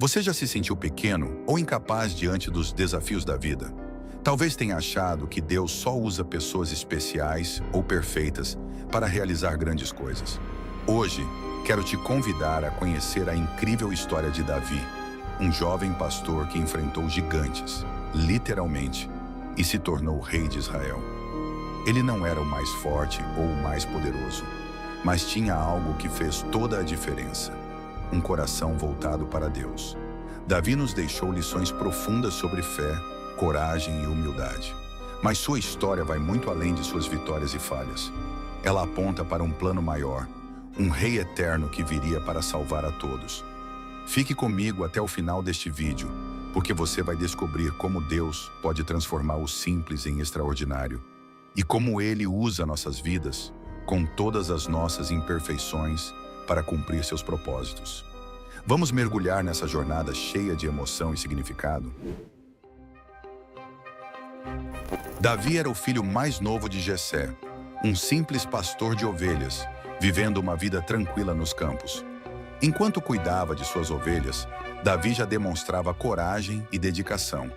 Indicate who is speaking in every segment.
Speaker 1: Você já se sentiu pequeno ou incapaz diante dos desafios da vida? Talvez tenha achado que Deus só usa pessoas especiais ou perfeitas para realizar grandes coisas. Hoje, quero te convidar a conhecer a incrível história de Davi, um jovem pastor que enfrentou gigantes, literalmente, e se tornou rei de Israel. Ele não era o mais forte ou o mais poderoso, mas tinha algo que fez toda a diferença: um coração voltado para Deus. Davi nos deixou lições profundas sobre fé, coragem e humildade. Mas sua história vai muito além de suas vitórias e falhas. Ela aponta para um plano maior, um rei eterno que viria para salvar a todos. Fique comigo até o final deste vídeo, porque você vai descobrir como Deus pode transformar o simples em extraordinário e como Ele usa nossas vidas, com todas as nossas imperfeições, para cumprir seus propósitos. Vamos mergulhar nessa jornada cheia de emoção e significado? Davi era o filho mais novo de Jessé, um simples pastor de ovelhas, vivendo uma vida tranquila nos campos. Enquanto cuidava de suas ovelhas, Davi já demonstrava coragem e dedicação,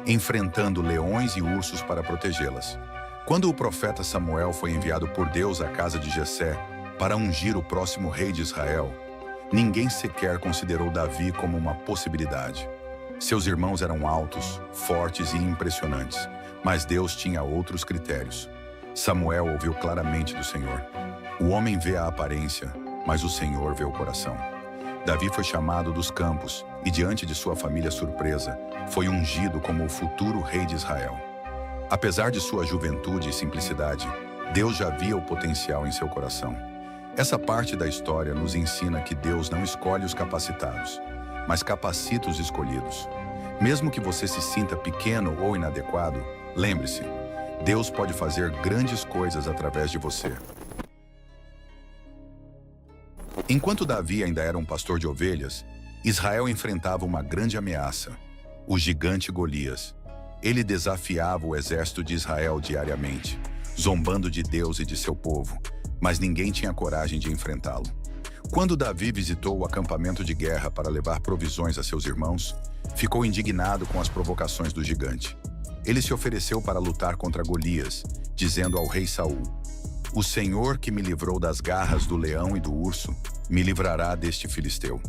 Speaker 1: enfrentando leões e ursos para protegê-las. Quando o profeta Samuel foi enviado por Deus à casa de Jessé para ungir o próximo rei de Israel, ninguém sequer considerou Davi como uma possibilidade. Seus irmãos eram altos, fortes e impressionantes, mas Deus tinha outros critérios. Samuel ouviu claramente do Senhor. O homem vê a aparência, mas o Senhor vê o coração. Davi foi chamado dos campos e, diante de sua família surpresa, foi ungido como o futuro rei de Israel. Apesar de sua juventude e simplicidade, Deus já via o potencial em seu coração. Essa parte da história nos ensina que Deus não escolhe os capacitados, mas capacita os escolhidos. Mesmo que você se sinta pequeno ou inadequado, lembre-se, Deus pode fazer grandes coisas através de você. Enquanto Davi ainda era um pastor de ovelhas, Israel enfrentava uma grande ameaça: o gigante Golias. Ele desafiava o exército de Israel diariamente, zombando de Deus e de seu povo, mas ninguém tinha coragem de enfrentá-lo. Quando Davi visitou o acampamento de guerra para levar provisões a seus irmãos, ficou indignado com as provocações do gigante. Ele se ofereceu para lutar contra Golias, dizendo ao rei Saul: "O Senhor que me livrou das garras do leão e do urso, me livrará deste filisteu."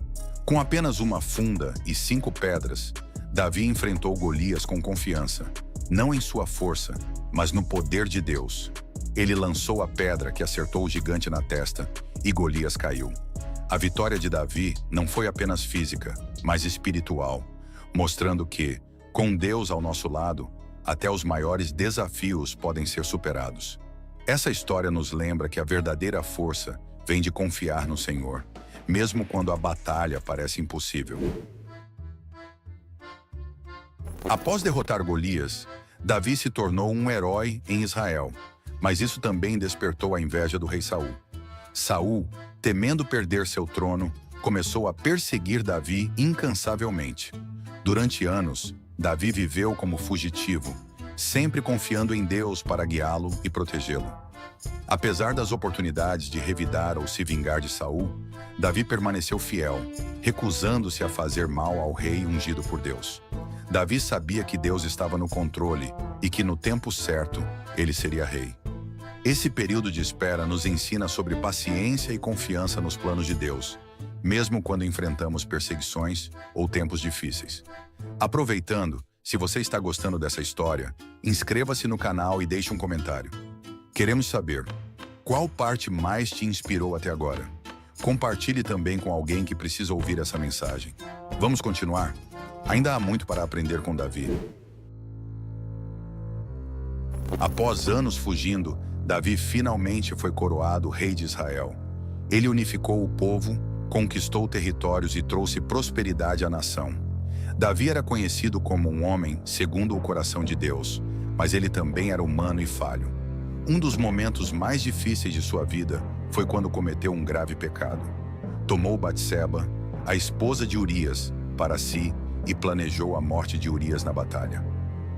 Speaker 1: Com apenas uma funda e 5 pedras, Davi enfrentou Golias com confiança, não em sua força, mas no poder de Deus. Ele lançou a pedra que acertou o gigante na testa e Golias caiu. A vitória de Davi não foi apenas física, mas espiritual, mostrando que, com Deus ao nosso lado, até os maiores desafios podem ser superados. Essa história nos lembra que a verdadeira força vem de confiar no Senhor, mesmo quando a batalha parece impossível. Após derrotar Golias, Davi se tornou um herói em Israel, mas isso também despertou a inveja do rei Saul. Saul, temendo perder seu trono, começou a perseguir Davi incansavelmente. Durante anos, Davi viveu como fugitivo, sempre confiando em Deus para guiá-lo e protegê-lo. Apesar das oportunidades de revidar ou se vingar de Saul, Davi permaneceu fiel, recusando-se a fazer mal ao rei ungido por Deus. Davi sabia que Deus estava no controle e que no tempo certo ele seria rei. Esse período de espera nos ensina sobre paciência e confiança nos planos de Deus, mesmo quando enfrentamos perseguições ou tempos difíceis. Aproveitando, se você está gostando dessa história, inscreva-se no canal e deixe um comentário. Queremos saber, qual parte mais te inspirou até agora? Compartilhe também com alguém que precisa ouvir essa mensagem. Vamos continuar? Ainda há muito para aprender com Davi. Após anos fugindo, Davi finalmente foi coroado rei de Israel. Ele unificou o povo, conquistou territórios e trouxe prosperidade à nação. Davi era conhecido como um homem segundo o coração de Deus, mas ele também era humano e falho. Um dos momentos mais difíceis de sua vida foi quando cometeu um grave pecado. Tomou Batseba, a esposa de Urias, para si e planejou a morte de Urias na batalha.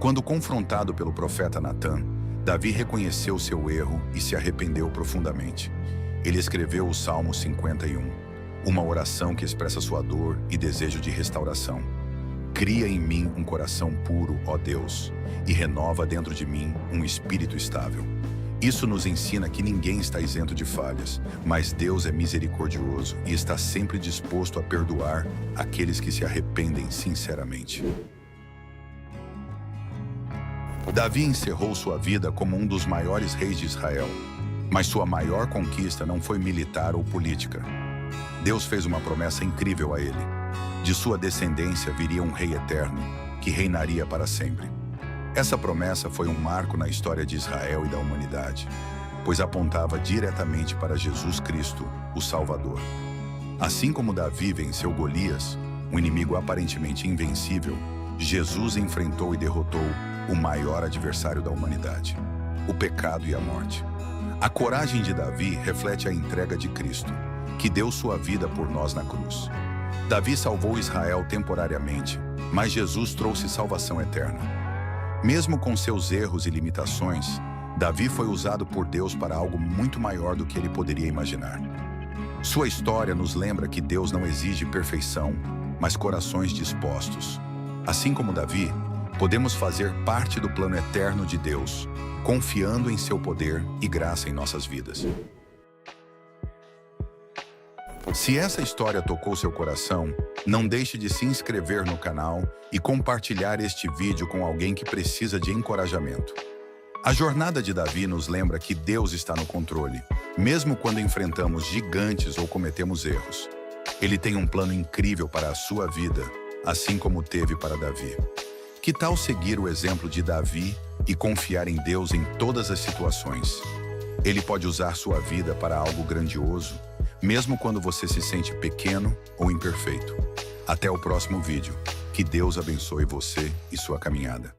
Speaker 1: Quando confrontado pelo profeta Natã, Davi reconheceu seu erro e se arrependeu profundamente. Ele escreveu o Salmo 51. uma oração que expressa sua dor e desejo de restauração. Cria em mim um coração puro, ó Deus, e renova dentro de mim um espírito estável. Isso nos ensina que ninguém está isento de falhas, mas Deus é misericordioso e está sempre disposto a perdoar aqueles que se arrependem sinceramente. Davi encerrou sua vida como um dos maiores reis de Israel, mas sua maior conquista não foi militar ou política. Deus fez uma promessa incrível a ele. De sua descendência viria um rei eterno, que reinaria para sempre. Essa promessa foi um marco na história de Israel e da humanidade, pois apontava diretamente para Jesus Cristo, o Salvador. Assim como Davi venceu Golias, um inimigo aparentemente invencível, Jesus enfrentou e derrotou o maior adversário da humanidade, o pecado e a morte. A coragem de Davi reflete a entrega de Cristo, que deu sua vida por nós na cruz. Davi salvou Israel temporariamente, mas Jesus trouxe salvação eterna. Mesmo com seus erros e limitações, Davi foi usado por Deus para algo muito maior do que ele poderia imaginar. Sua história nos lembra que Deus não exige perfeição, mas corações dispostos. Assim como Davi, podemos fazer parte do plano eterno de Deus, confiando em seu poder e graça em nossas vidas. Se essa história tocou seu coração, não deixe de se inscrever no canal e compartilhar este vídeo com alguém que precisa de encorajamento. A jornada de Davi nos lembra que Deus está no controle, mesmo quando enfrentamos gigantes ou cometemos erros. Ele tem um plano incrível para a sua vida, assim como teve para Davi. Que tal seguir o exemplo de Davi e confiar em Deus em todas as situações? Ele pode usar sua vida para algo grandioso, mesmo quando você se sente pequeno ou imperfeito. Até o próximo vídeo. Que Deus abençoe você e sua caminhada.